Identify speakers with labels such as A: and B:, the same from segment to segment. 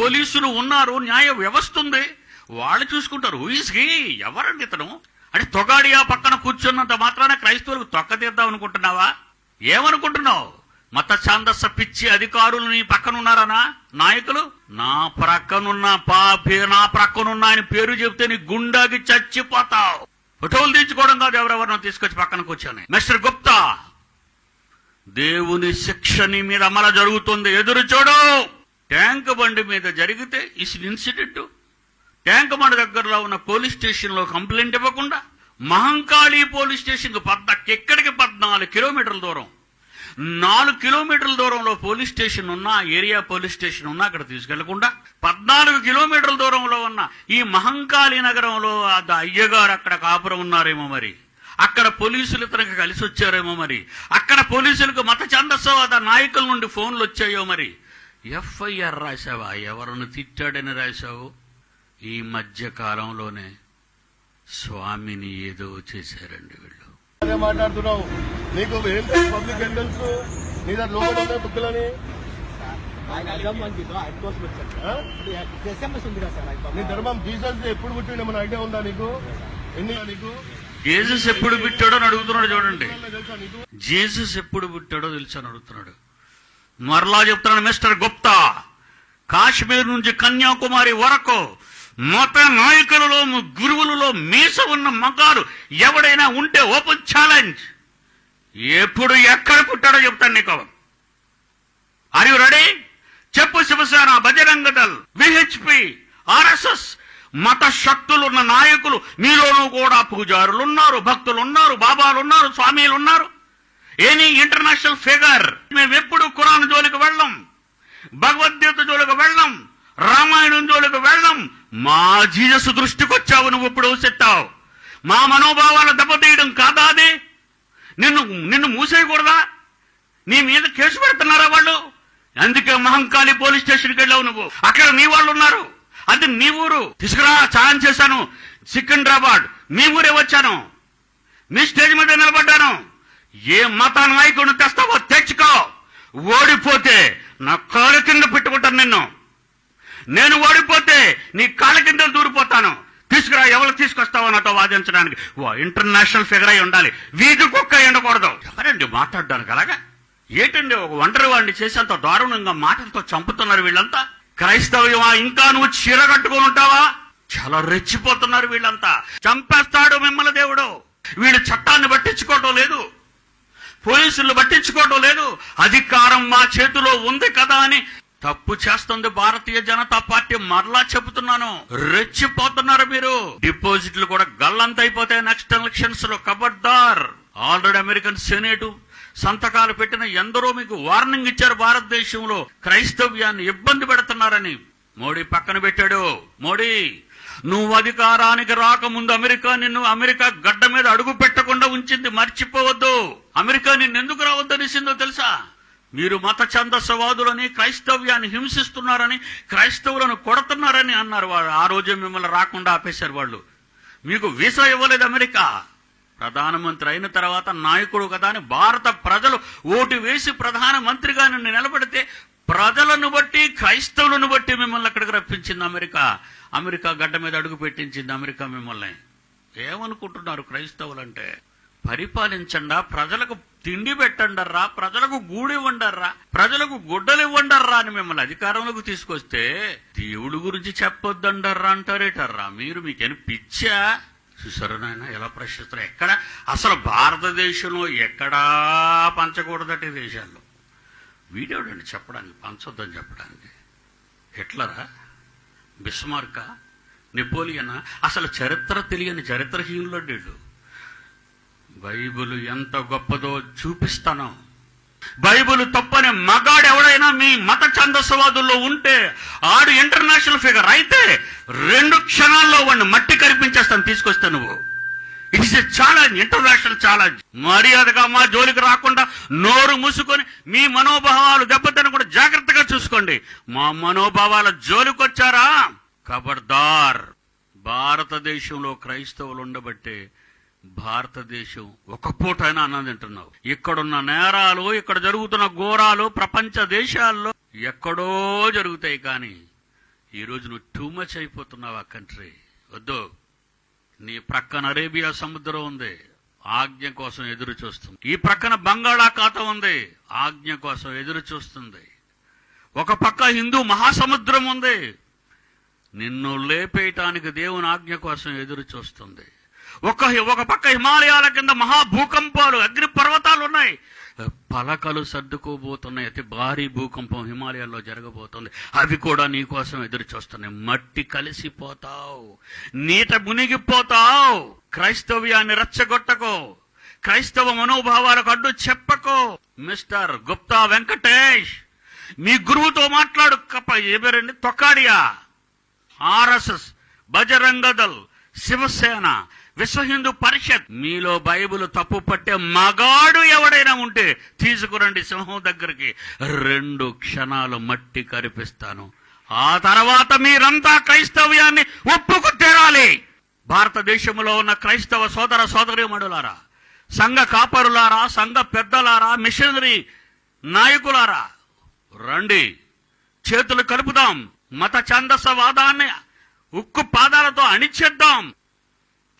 A: పోలీసులు ఉన్నారు, న్యాయ వ్యవస్థ ఉంది, వాళ్ళు చూసుకుంటారు. హూయిస్కి ఎవరండి ఇతను అంటే తొగాడియా పక్కన కూర్చున్నంత మాత్రాన క్రైస్తవులకు తొక్కతీద్దాం అనుకుంటున్నావా? ఏమనుకుంటున్నావు? మత ఛాందస్స పిచ్చి అధికారులు నీ పక్కనున్నారనా? నాయకులు నా ప్రక్కనున్న ఆయన పేరు చెప్తే నీ గుండాకి చచ్చిపోతావు. ఫోటోలు తీర్చుకోవడం కాదు, ఎవరెవరినో తీసుకొచ్చి పక్కన కూర్చొని. మిస్టర్ గుప్తా, దేవుని శిక్ష నీ మీద అమల జరుగుతుంది, ఎదురు చూడు. ట్యాంక్ బండి మీద జరిగితే ఈ ఇన్సిడెంట్ ట్యాంక్ బండి దగ్గరలో ఉన్న పోలీస్ స్టేషన్ లో కంప్లైంట్ ఇవ్వకుండా మహంకాళి పోలీస్ స్టేషన్ ఎక్కడికి 14 కిలోమీటర్ల దూరం, 4 కిలోమీటర్ల దూరంలో పోలీస్ స్టేషన్ ఉన్నా, ఏరియా పోలీస్ స్టేషన్ ఉన్నా అక్కడ తీసుకెళ్లకుండా 14 కిలోమీటర్ల దూరంలో ఉన్న ఈ మహంకాళి నగరంలో అయ్యగారు అక్కడ కాపురం ఉన్నారేమో, మరి అక్కడ పోలీసులు ఇతనికి కలిసి వచ్చారేమో, మరి అక్కడ పోలీసులకు మత ఛాందస్సవాద నాయకుల నుండి ఫోన్లు వచ్చాయో, మరి ఎఫ్ఐఆర్ రాశావా? ఎవరిని తిట్టాడని రాశావు? ఈ మధ్య కాలంలోనే స్వామిని ఏదో చేశారండి వీళ్ళు.
B: మాట్లాడుతున్నావు, నీకు పబ్లిక్ ఏం తెలుసు? నీ దగ్గర లోపల ఉన్నాయి బుక్కులని. నీ ధర్మం జీసస్ ఎప్పుడు పుట్టిండే మన ఐడియా ఉందా నీకు? నీకు
A: జీసస్ ఎప్పుడు పుట్టాడో అని అడుగుతున్నాడు. చూడండి, జీసస్ ఎప్పుడు పుట్టాడో తెలుసు అని అడుగుతున్నాడు. మరలా చెప్తున్నాడు, మిస్టర్ గుప్తా, కాశ్మీర్ నుంచి కన్యాకుమారి వరకు మత నాయకులలో, గురువులలో మీస ఉన్న మగారు ఎవడైనా ఉంటే ఓపెన్ ఛాలెంజ్, ఎప్పుడు ఎక్కడ పుట్టాడో చెప్తాను నీకు. Are you ready? చెప్పు. శివసేన, బజరంగ దళ్, విహెచ్పి, ఆర్ఎస్ఎస్ మత శక్తులున్న నాయకులు మీలోనూ కూడా పూజారులు ఉన్నారు, భక్తులు ఉన్నారు, బాబాలు ఉన్నారు, స్వామీలు ఉన్నారు. Any international figure. మేము ఎప్పుడు ఖురాన్ జోలికి వెళ్ళం, భగవద్గీత జోలికి వెళ్ళం, రామాయణం జోలికి వెళ్ళం. మా జీసస్ దృష్టికి వచ్చావు, నువ్వు ఇప్పుడు చెప్తావు. మా మనోభావాలు దెబ్బతీయడం కాదా అది? నిన్ను మూసేయకూడదా? నీ మీద కేసు పెడుతున్నారా వాళ్ళు? అందుకే మహంకాళి పోలీస్ స్టేషన్కి వెళ్ళావు నువ్వు. అక్కడ నీ వాళ్ళు ఉన్నారు, అది నీ ఊరు. తీసుకురా, ఛాలెంజ్ చేశాను. సికింద్రాబాద్ మీ ఊరే వచ్చాను, మీ స్టేజ్ మీద నిలబడ్డాను. ఏ మత నాయకుడిని తెస్తావో తెచ్చుకో. ఓడిపోతే నా కాళ్ళ కింద పెట్టుకుంటాను నిన్ను. నేను ఓడిపోతే నీ కాళ్ళ కింద దూరిపోతాను. తీసుకురా, ఎవరు తీసుకొస్తావో నాతో వాదించడానికి. ఇంటర్నేషనల్ ఫిగర్ అయి ఉండాలి, వీధి కుక్క ఉండకూడదు. ఎవరండి మాట్లాడడానికి అలాగా? ఏంటండి ఒక ఒంటరి వాడిని చేసేంత దారుణంగా మాటలతో చంపుతున్నారు వీళ్ళంతా. క్రైస్తవ్యమా? ఇంకా నువ్వు చీర కట్టుకొని ఉంటావా? చాలా రెచ్చిపోతున్నారు వీళ్ళంతా. చంపేస్తాడు మిమ్మల్ని దేవుడు. వీళ్ళు చట్టాన్ని పట్టించుకోవటం లేదు, పోలీసులు పట్టించుకోవటం లేదు. అధికారం మా చేతిలో ఉంది కదా అని తప్పు చేస్తుంది భారతీయ జనతా పార్టీ. మరలా చెబుతున్నాను, రెచ్చిపోతున్నారు మీరు. డిపాజిట్లు కూడా గల్లంతైపోతాయి నెక్స్ట్ ఎలక్షన్స్ లో. ఖబర్దార్. ఆల్రెడీ అమెరికన్ సెనేటు సంతకాలు పెట్టిన ఎందరో మీకు వార్నింగ్ ఇచ్చారు. భారతదేశంలో క్రైస్తవ్యాన్ని ఇబ్బంది పెడుతున్నారని మోడీ పక్కన పెట్టాడు. మోడీ, నువ్వు అధికారానికి రాకముందు అమెరికా గడ్డ మీద అడుగు పెట్టకుండా ఉంచింది, మర్చిపోవద్దు. అమెరికా నిన్నెందుకు రావద్దనిసిందో తెలుసా? మీరు మత ఛందస్సవాదులని, క్రైస్తవ్యాన్ని హింసిస్తున్నారని, క్రైస్తవులను కొడుతున్నారని అన్నారు వాళ్ళు. ఆ రోజే మిమ్మల్ని రాకుండా ఆపేశారు వాళ్ళు. మీకు వీసా ఇవ్వలేదు అమెరికా. ప్రధానమంత్రి అయిన తర్వాత నాయకుడు కదా అని భారత ప్రజలు ఓటు వేసి ప్రధానమంత్రిగా నిన్ను నిలబడితే ప్రజలను బట్టి, క్రైస్తవులను బట్టి మిమ్మల్ని అక్కడికి రప్పించింది అమెరికా. అమెరికా గడ్డ మీద అడుగు పెట్టించింది అమెరికా మిమ్మల్ని. ఏమనుకుంటున్నారు క్రైస్తవులంటే? పరిపాలించండా, ప్రజలకు తిండి పెట్టండర్రా, ప్రజలకు గూడు ఇవ్వండర్రా, ప్రజలకు గుడ్డలు ఇవ్వండర్రా అని మిమ్మల్ని అధికారంలోకి తీసుకొస్తే దేవుడి గురించి చెప్పొద్దండర్రా అంటారేటర్రా మీరు. మీకేం పిచ్చా? చూసారు నాయన ఎలా ప్రశ్నిస్తారు. ఎక్కడ అసలు భారతదేశంలో ఎక్కడా పంచకూడదటి దేశాల్లో. వీడేవాడండి చెప్పడానికి, పంచొద్దని చెప్పడానికి? హిట్లరా, బిస్మార్కా, నెపోలియనా? అసలు చరిత్ర తెలియని చరిత్రహీనులు వీళ్ళు. బైబిల్ ఎంత గొప్పదో చూపిస్తాను. బైబిల్ తప్పని మగాడు ఎవడైనా మీ మత ఛందస్సవాదుల్లో ఉంటే ఆడు ఇంటర్నేషనల్ ఫిగర్ అయితే 2 క్షణాల్లో వాడిని మట్టి కనిపించేస్తాను తీసుకొస్తే నువ్వు. It is a challenge, international challenge. మర్యాదగా మా జోలికి రాకుండా నోరు మూసుకొని మీ మనోభావాలు దెబ్బతినకుండా జాగ్రత్తగా చూసుకోండి. మా మనోభావాల జోలికి వచ్చారా ఖబర్దార్. భారతదేశంలో క్రైస్తవులు ఉండబట్టే భారతదేశం ఒక పూటైనా అన్నం తింటున్నావు. ఇక్కడున్న నేరాలు, ఇక్కడ జరుగుతున్న ఘోరాలు ప్రపంచ దేశాల్లో ఎక్కడో జరుగుతాయి, కానీ ఈరోజు నువ్వు టూ మచ్ అయిపోతున్నావు. ఆ కంట్రీ వద్దు. నీ ప్రక్కన అరేబియా సముద్రం ఉంది, ఆజ్ఞ కోసం ఎదురు చూస్తుంది. ఈ ప్రక్కన బంగాళాఖాతం ఉంది, ఆజ్ఞ కోసం ఎదురు చూస్తుంది. ఒక పక్క హిందూ మహాసముద్రం ఉంది, నిన్ను లేపేయటానికి దేవుని ఆజ్ఞ కోసం ఎదురు చూస్తుంది. ఒక పక్క హిమాలయాల కింద మహాభూకంపాలు, అగ్ని పర్వతాలు ఉన్నాయి, పలకలు సర్దుకోబోతున్నాయి. అతి భారీ భూకంపం హిమాలయాల్లో జరగబోతుంది. అవి కూడా నీ కోసం ఎదురు చూస్తున్నాయి. మట్టి కలిసిపోతావు, నీట మునిగిపోతావు. క్రైస్తవ్యాన్ని రెచ్చగొట్టకో, క్రైస్తవ మనోభావాలకు అడ్డు చెప్పకో. మిస్టర్ గుప్తా వెంకటేష్, మీ గురువుతో మాట్లాడు. ఎవరండి? తొక్కాడియా, ఆర్ఎస్ఎస్, బజరంగదళ్, శివసేన, విశ్వ హిందూ పరిషత్. మీలో బైబిల్ తప్పు పట్టే మగాడు ఎవడైనా ఉంటే తీసుకురండి సింహం దగ్గరికి. 2 క్షణాలు మట్టి కరిపిస్తాను. ఆ తర్వాత మీరంతా క్రైస్తవ్యాన్ని ఒప్పుకు తీరాలి. భారతదేశంలో ఉన్న క్రైస్తవ సోదర సోదరీమణులారా, సంఘ కాపరులారా, సంఘ పెద్దలారా, మిషనరీ నాయకులారా, రండి, చేతులు కలుపుదాం. మత ఛందసవాదాన్ని ఉక్కు పాదాలతో అణిచేద్దాం.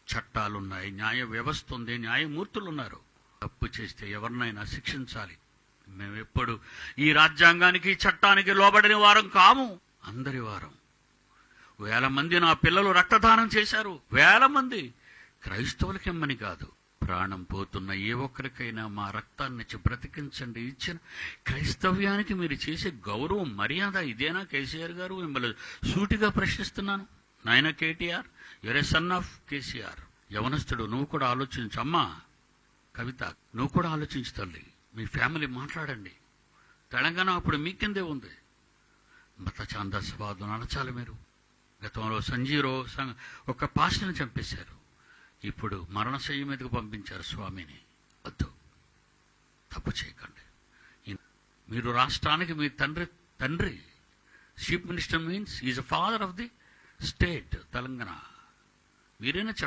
A: చట్టాలున్నాయి, న్యాయ వ్యవస్థ ఉంది, న్యాయమూర్తులున్నారు. తప్పు చేస్తే ఎవరినైనా శిక్షించాలి. మేమెప్పుడు ఈ రాజ్యాంగానికి, చట్టానికి లోబడిన వారం కాము. అందరి వారం. 1000 మంది నా పిల్లలు రక్తదానం చేశారు. 1000 మంది. క్రైస్తవులకెమ్మని కాదు, ప్రాణం పోతున్న ఏ ఒక్కరికైనా మా రక్తాన్నిచ్చి బ్రతికించండి. ఇచ్చిన క్రైస్తవ్యానికి మీరు చేసే గౌరవం, మర్యాద ఇదేనా? కేసీఆర్ గారు, మిమ్మల్ని సూటిగా ప్రశ్నిస్తున్నాను. నాయన KTR, your A son of KCR. యవనస్తుడు, నువ్వు కూడా ఆలోచించు. అమ్మా కవిత, నువ్వు కూడా ఆలోచించు తల్లి. మీ ఫ్యామిలీ మాట్లాడండి. తెలంగాణ అప్పుడు మీ కిందే ఉంది. మత ఛాందసవాదం అనచాలి మీరు. గతంలో సంజీరో ఒక పాస్టర్ని చంపేశారు. ఇప్పుడు మరణశయ్య మీదకు పంపించారు స్వామిని. వద్దు, తప్పు చేయకండి. మీరు రాష్ట్రానికి మీ తండ్రి chief minister means is a father of the state Telangana. మీరైనా